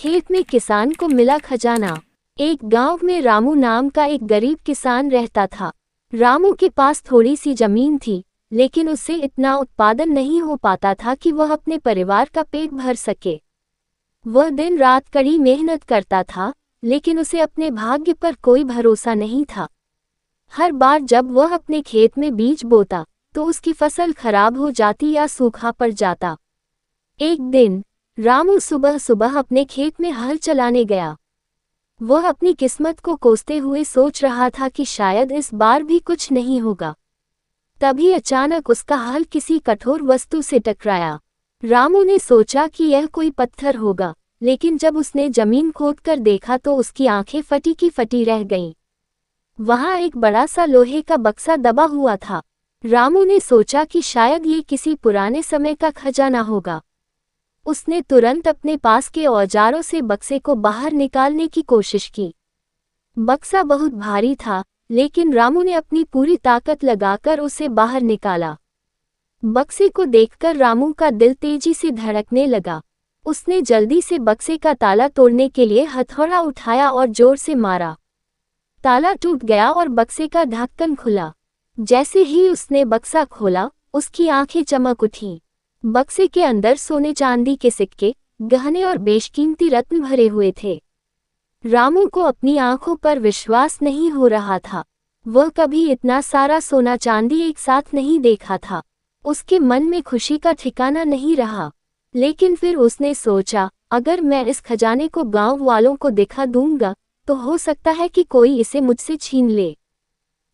खेत में किसान को मिला खजाना। एक गांव में रामू नाम का एक गरीब किसान रहता था। रामू के पास थोड़ी सी जमीन थी, लेकिन उससे इतना उत्पादन नहीं हो पाता था कि वह अपने परिवार का पेट भर सके। वह दिन रात कड़ी मेहनत करता था, लेकिन उसे अपने भाग्य पर कोई भरोसा नहीं था। हर बार जब वह अपने खेत में बीज बोता, तो उसकी फसल खराब हो जाती या सूखा पड़ जाता। एक दिन रामू सुबह सुबह अपने खेत में हल चलाने गया। वह अपनी किस्मत को कोसते हुए सोच रहा था कि शायद इस बार भी कुछ नहीं होगा। तभी अचानक उसका हल किसी कठोर वस्तु से टकराया। रामू ने सोचा कि यह कोई पत्थर होगा, लेकिन जब उसने जमीन खोदकर देखा तो उसकी आंखें फटी की फटी रह गईं। वहां एक बड़ा सा लोहे का बक्सा दबा हुआ था। रामू ने सोचा कि शायद ये किसी पुराने समय का खजाना होगा। उसने तुरंत अपने पास के औजारों से बक्से को बाहर निकालने की कोशिश की। बक्सा बहुत भारी था, लेकिन रामू ने अपनी पूरी ताकत लगाकर उसे बाहर निकाला। बक्से को देखकर रामू का दिल तेजी से धड़कने लगा। उसने जल्दी से बक्से का ताला तोड़ने के लिए हथौड़ा उठाया और जोर से मारा। ताला टूट गया और बक्से का ढक्कन खुला। जैसे ही उसने बक्सा खोला, उसकी आंखें चमक उठीं। बक्से के अंदर सोने चांदी के सिक्के, गहने और बेशकीमती रत्न भरे हुए थे। रामू को अपनी आंखों पर विश्वास नहीं हो रहा था। वह कभी इतना सारा सोना चांदी एक साथ नहीं देखा था। उसके मन में खुशी का ठिकाना नहीं रहा। लेकिन फिर उसने सोचा, अगर मैं इस खजाने को गांव वालों को दिखा दूंगा, तो हो सकता है कि कोई इसे मुझसे छीन ले।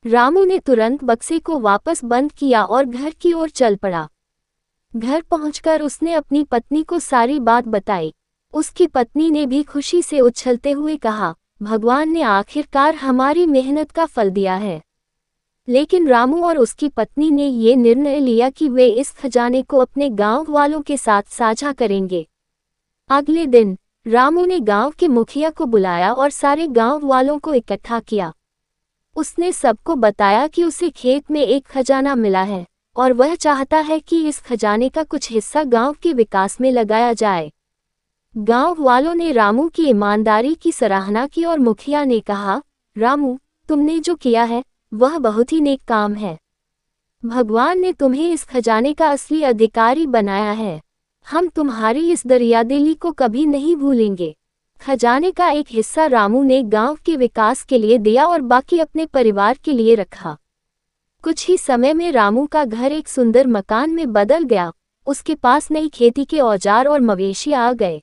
रामू ने तुरंत बक्से को वापस बंद किया और घर की ओर चल पड़ा। घर पहुंचकर उसने अपनी पत्नी को सारी बात बताई। उसकी पत्नी ने भी खुशी से उछलते हुए कहा, भगवान ने आखिरकार हमारी मेहनत का फल दिया है। लेकिन रामू और उसकी पत्नी ने ये निर्णय लिया कि वे इस खजाने को अपने गांव वालों के साथ साझा करेंगे। अगले दिन रामू ने गांव के मुखिया को बुलाया और सारे गांव वालों को इकट्ठा किया। उसने सबको बताया कि उसे खेत में एक खजाना मिला है और वह चाहता है कि इस खजाने का कुछ हिस्सा गांव के विकास में लगाया जाए। गांव वालों ने रामू की ईमानदारी की सराहना की और मुखिया ने कहा, रामू, तुमने जो किया है वह बहुत ही नेक काम है। भगवान ने तुम्हें इस खजाने का असली अधिकारी बनाया है। हम तुम्हारी इस दरियादिली को कभी नहीं भूलेंगे। खजाने का एक हिस्सा रामू ने गांव के विकास के लिए दिया और बाकी अपने परिवार के लिए रखा। कुछ ही समय में रामू का घर एक सुंदर मकान में बदल गया। उसके पास नई खेती के औजार और मवेशी आ गए।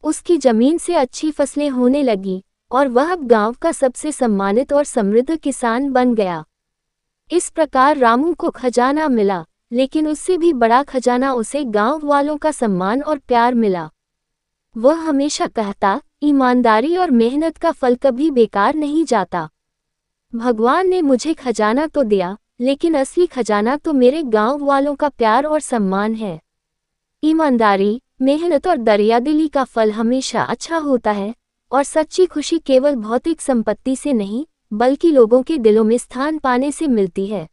उसकी जमीन से अच्छी फसलें होने लगी और वह अब गांव का सबसे सम्मानित और समृद्ध किसान बन गया। इस प्रकार रामू को खजाना मिला, लेकिन उससे भी बड़ा खजाना उसे गांव वालों का सम्मान और प्यार मिला। वह हमेशा कहता, ईमानदारी और मेहनत का फल कभी बेकार नहीं जाता। भगवान ने मुझे खजाना तो दिया, लेकिन असली खजाना तो मेरे गांव वालों का प्यार और सम्मान है। ईमानदारी, मेहनत और दरियादिली का फल हमेशा अच्छा होता है, और सच्ची खुशी केवल भौतिक संपत्ति से नहीं, बल्कि लोगों के दिलों में स्थान पाने से मिलती है।